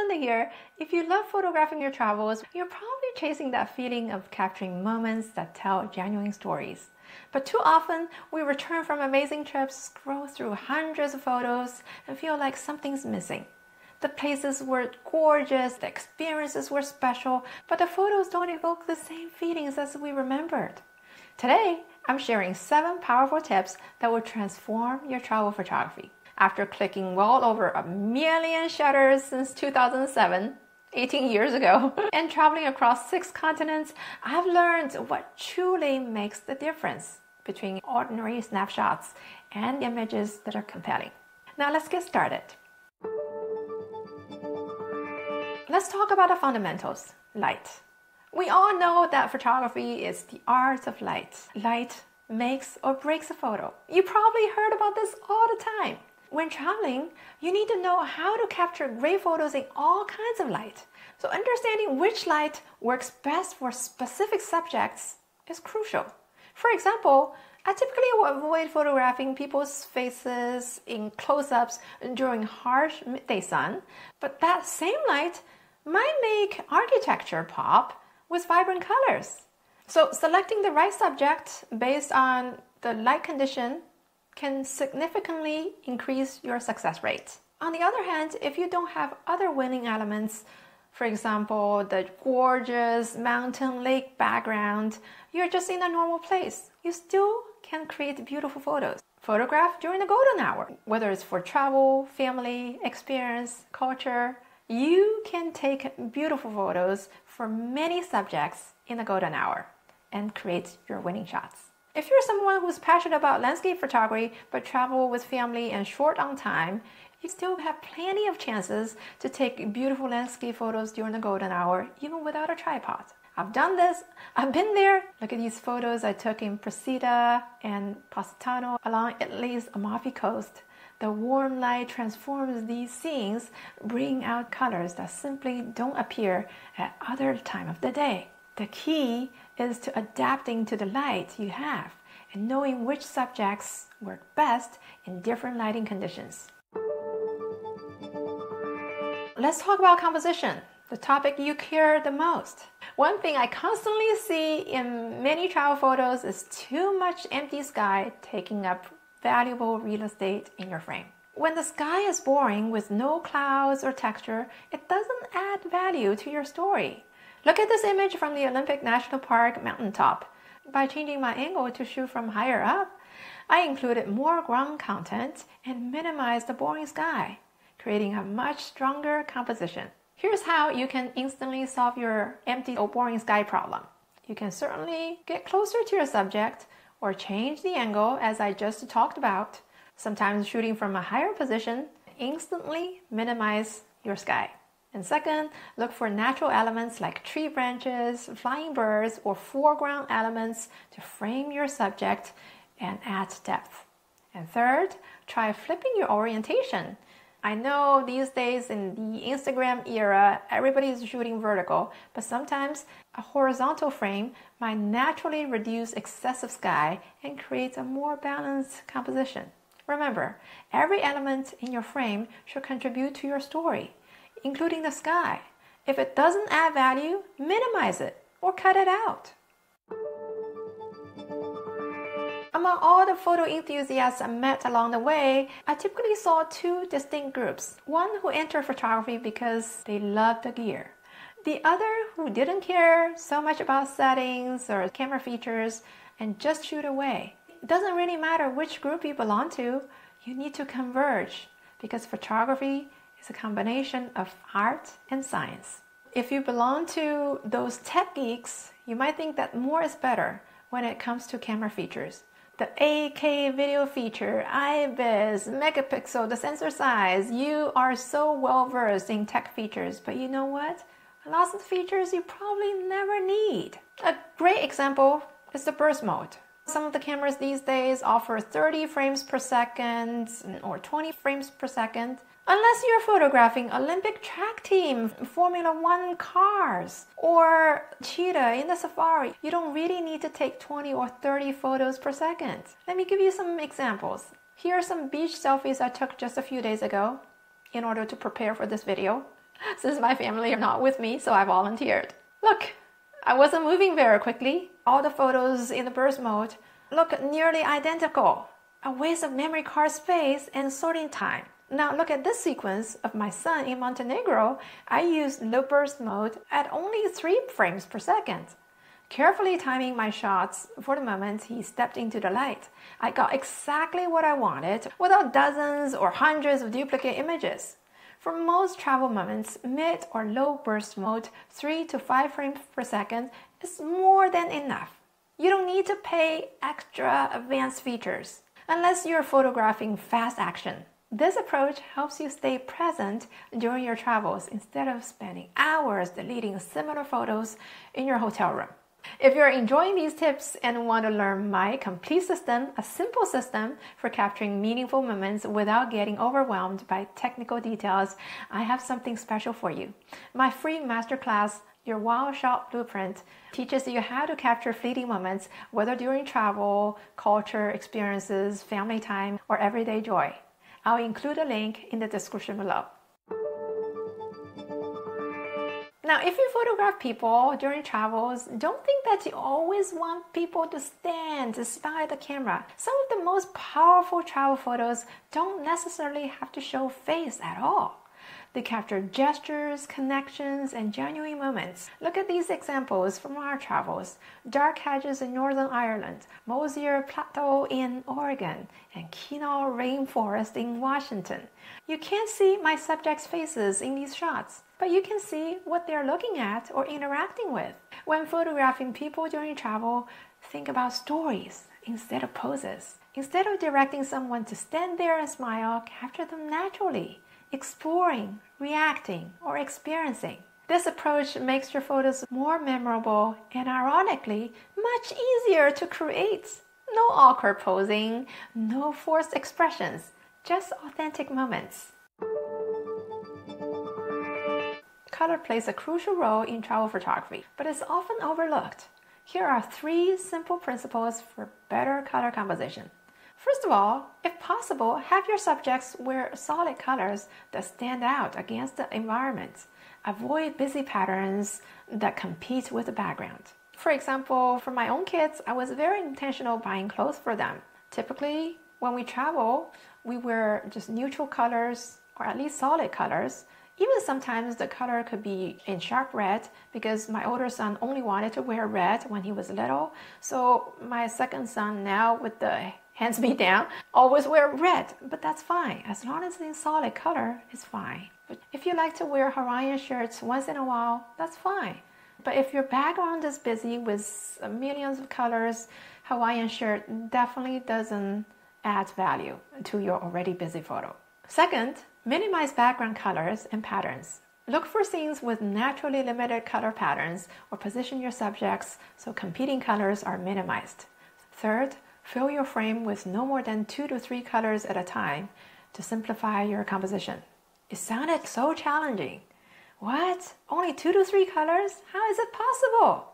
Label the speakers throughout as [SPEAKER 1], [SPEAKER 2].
[SPEAKER 1] Linda here. If you love photographing your travels, you're probably chasing that feeling of capturing moments that tell genuine stories. But too often, we return from amazing trips, scroll through hundreds of photos, and feel like something's missing. The places were gorgeous, the experiences were special, but the photos don't evoke the same feelings as we remembered. Today, I'm sharing 7 powerful tips that will transform your travel photography. After clicking well over 1 million shutters since 2007, 18 years ago, and traveling across 6 continents, I've learned what truly makes the difference between ordinary snapshots and images that are compelling. Now let's get started. Let's talk about the fundamentals, light. We all know that photography is the art of light. Light makes or breaks a photo. You probably heard about this all the time. When traveling, you need to know how to capture great photos in all kinds of light. So understanding which light works best for specific subjects is crucial. For example, I typically will avoid photographing people's faces in close-ups during harsh midday sun, but that same light might make architecture pop with vibrant colors. So selecting the right subject based on the light condition can significantly increase your success rate. On the other hand, if you don't have other winning elements, for example, the gorgeous mountain lake background, you're just in a normal place, you still can create beautiful photos. Photograph during the golden hour. Whether it's for travel, family, experience, culture, you can take beautiful photos for many subjects in the golden hour and create your winning shots. If you're someone who's passionate about landscape photography but travel with family and short on time, you still have plenty of chances to take beautiful landscape photos during the golden hour, even without a tripod. I've done this. I've been there. Look at these photos I took in Procida and Positano along Italy's Amalfi Coast. The warm light transforms these scenes, bringing out colors that simply don't appear at other time of the day. The key is to adapting to the light you have and knowing which subjects work best in different lighting conditions. Let's talk about composition, the topic you care the most. One thing I constantly see in many travel photos is too much empty sky taking up valuable real estate in your frame. When the sky is boring with no clouds or texture, it doesn't add value to your story. Look at this image from the Olympic National Park mountaintop. By changing my angle to shoot from higher up, I included more ground content and minimized the boring sky, creating a much stronger composition. Here's how you can instantly solve your empty or boring sky problem. You can certainly get closer to your subject or change the angle as I just talked about. Sometimes shooting from a higher position instantly minimize your sky. And second, look for natural elements like tree branches, flying birds, or foreground elements to frame your subject and add depth. And third, try flipping your orientation. I know these days in the Instagram era, everybody is shooting vertical, but sometimes a horizontal frame might naturally reduce excessive sky and create a more balanced composition. Remember, every element in your frame should contribute to your story, including the sky. If it doesn't add value, minimize it or cut it out. Among all the photo enthusiasts I met along the way, I typically saw 2 distinct groups. One who entered photography because they loved the gear. The other who didn't care so much about settings or camera features and just shoot away. It doesn't really matter which group you belong to, you need to converge because photography is a combination of art and science. If you belong to those tech geeks, you might think that more is better when it comes to camera features. The 8K video feature, IBIS, megapixel, the sensor size, you are so well versed in tech features, but you know what? Lots of features you probably never need. A great example is the burst mode. Some of the cameras these days offer 30 frames per second or 20 frames per second. Unless you're photographing Olympic track team, Formula One cars, or cheetah in the safari, you don't really need to take 20 or 30 photos per second. Let me give you some examples. Here are some beach selfies I took just a few days ago in order to prepare for this video. Since my family are not with me, so I volunteered. Look, I wasn't moving very quickly. All the photos in the burst mode look nearly identical. A waste of memory card space and sorting time. Now look at this sequence of my son in Montenegro. I used low burst mode at only 3 frames per second. Carefully timing my shots for the moment he stepped into the light, I got exactly what I wanted without dozens or hundreds of duplicate images. For most travel moments, mid or low burst mode, 3 to 5 frames per second is more than enough. You don't need to pay extra advanced features unless you're photographing fast action. This approach helps you stay present during your travels instead of spending hours deleting similar photos in your hotel room. If you're enjoying these tips and want to learn my complete system, a simple system for capturing meaningful moments without getting overwhelmed by technical details, I have something special for you. My free masterclass, Your Wow Shot Blueprint, teaches you how to capture fleeting moments, whether during travel, culture experiences, family time, or everyday joy. I'll include a link in the description below. Now, if you photograph people during travels, don't think that you always want people to stand beside the camera. Some of the most powerful travel photos don't necessarily have to show face at all. They capture gestures, connections, and genuine moments. Look at these examples from our travels. Dark hedges in Northern Ireland, Mosier Plateau in Oregon, and Kino Rainforest in Washington. You can't see my subjects' faces in these shots, but you can see what they're looking at or interacting with. When photographing people during travel, think about stories instead of poses. Instead of directing someone to stand there and smile, capture them naturally, exploring, reacting, or experiencing. This approach makes your photos more memorable and, ironically, much easier to create. No awkward posing, no forced expressions, just authentic moments. Color plays a crucial role in travel photography, but it's often overlooked. Here are 3 simple principles for better color composition. First of all, if possible, have your subjects wear solid colors that stand out against the environment. Avoid busy patterns that compete with the background. For example, for my own kids, I was very intentional buying clothes for them. Typically, when we travel, we wear just neutral colors or at least solid colors. Even sometimes the color could be in sharp red because my older son only wanted to wear red when he was little. So my second son now, with the hands me down, always wear red, but that's fine. As long as it's in solid color, it's fine. But if you like to wear Hawaiian shirts once in a while, that's fine. But if your background is busy with millions of colors, Hawaiian shirt definitely doesn't add value to your already busy photo. Second, minimize background colors and patterns. Look for scenes with naturally limited color patterns or position your subjects so competing colors are minimized. Third, fill your frame with no more than 2 to 3 colors at a time to simplify your composition. It sounded so challenging. What? Only 2 to 3 colors? How is it possible?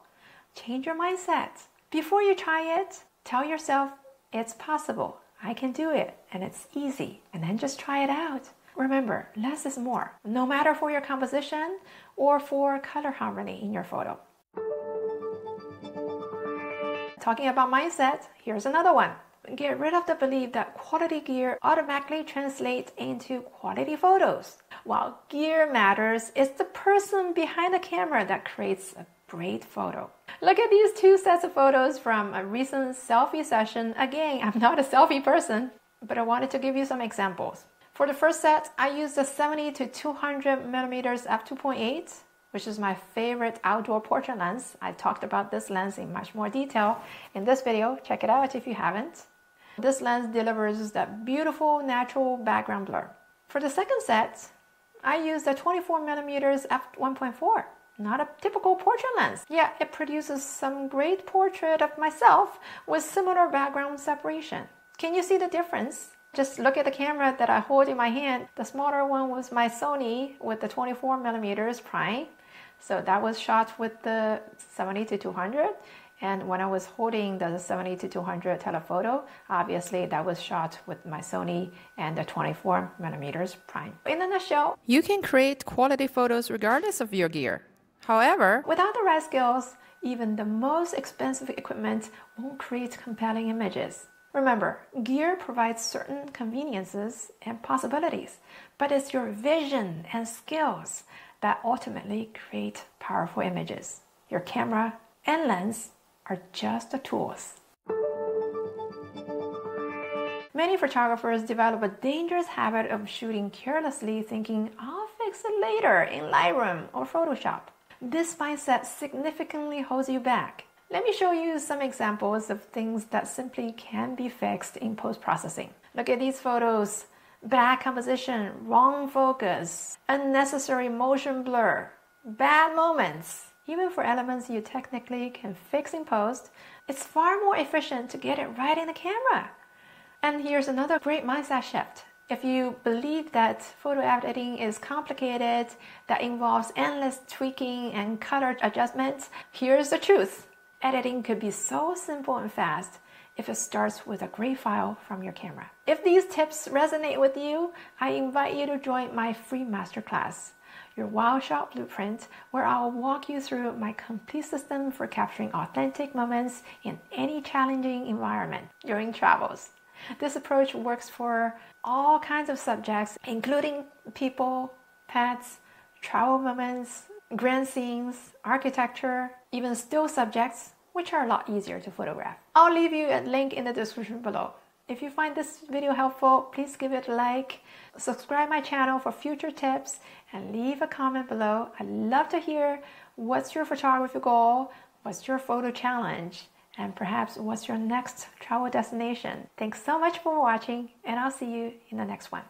[SPEAKER 1] Change your mindset. Before you try it, tell yourself it's possible. I can do it and it's easy. And then just try it out. Remember, less is more, no matter for your composition or for color harmony in your photo. Talking about mindset, here's another one. Get rid of the belief that quality gear automatically translates into quality photos. While gear matters, it's the person behind the camera that creates a great photo. Look at these 2 sets of photos from a recent selfie session. Again, I'm not a selfie person, but I wanted to give you some examples. For the first set, I used the 70 to 200 millimeters f2.8, which is my favorite outdoor portrait lens. I talked about this lens in much more detail in this video. Check it out if you haven't. This lens delivers that beautiful natural background blur. For the second set, I used the 24 millimeters f1.4. Not a typical portrait lens. Yeah, it produces some great portrait of myself with similar background separation. Can you see the difference? Just look at the camera that I hold in my hand. The smaller one was my Sony with the 24 millimeters prime. So that was shot with the 70 to 200. And when I was holding the 70 to 200 telephoto, obviously that was shot with my Sony and the 24mm prime. In a nutshell, you can create quality photos regardless of your gear. However, without the right skills, even the most expensive equipment won't create compelling images. Remember, gear provides certain conveniences and possibilities, but it's your vision and skills that ultimately create powerful images. Your camera and lens are just the tools. Many photographers develop a dangerous habit of shooting carelessly, thinking, I'll fix it later in Lightroom or Photoshop. This mindset significantly holds you back. Let me show you some examples of things that simply can be fixed in post-processing. Look at these photos. Bad composition, wrong focus, unnecessary motion blur, bad moments. Even for elements you technically can fix in post, it's far more efficient to get it right in the camera. And here's another great mindset shift. If you believe that photo editing is complicated, that involves endless tweaking and color adjustments, here's the truth. Editing could be so simple and fast if it starts with a great file from your camera. If these tips resonate with you, I invite you to join my free masterclass, Your Wild Shot Blueprint, where I'll walk you through my complete system for capturing authentic moments in any challenging environment during travels. This approach works for all kinds of subjects, including people, pets, travel moments, grand scenes, architecture, even still subjects, which are a lot easier to photograph. I'll leave you a link in the description below. If you find this video helpful, please give it a like, subscribe my channel for future tips, and leave a comment below. I'd love to hear what's your photography goal, what's your photo challenge, and perhaps what's your next travel destination. Thanks so much for watching, and I'll see you in the next one.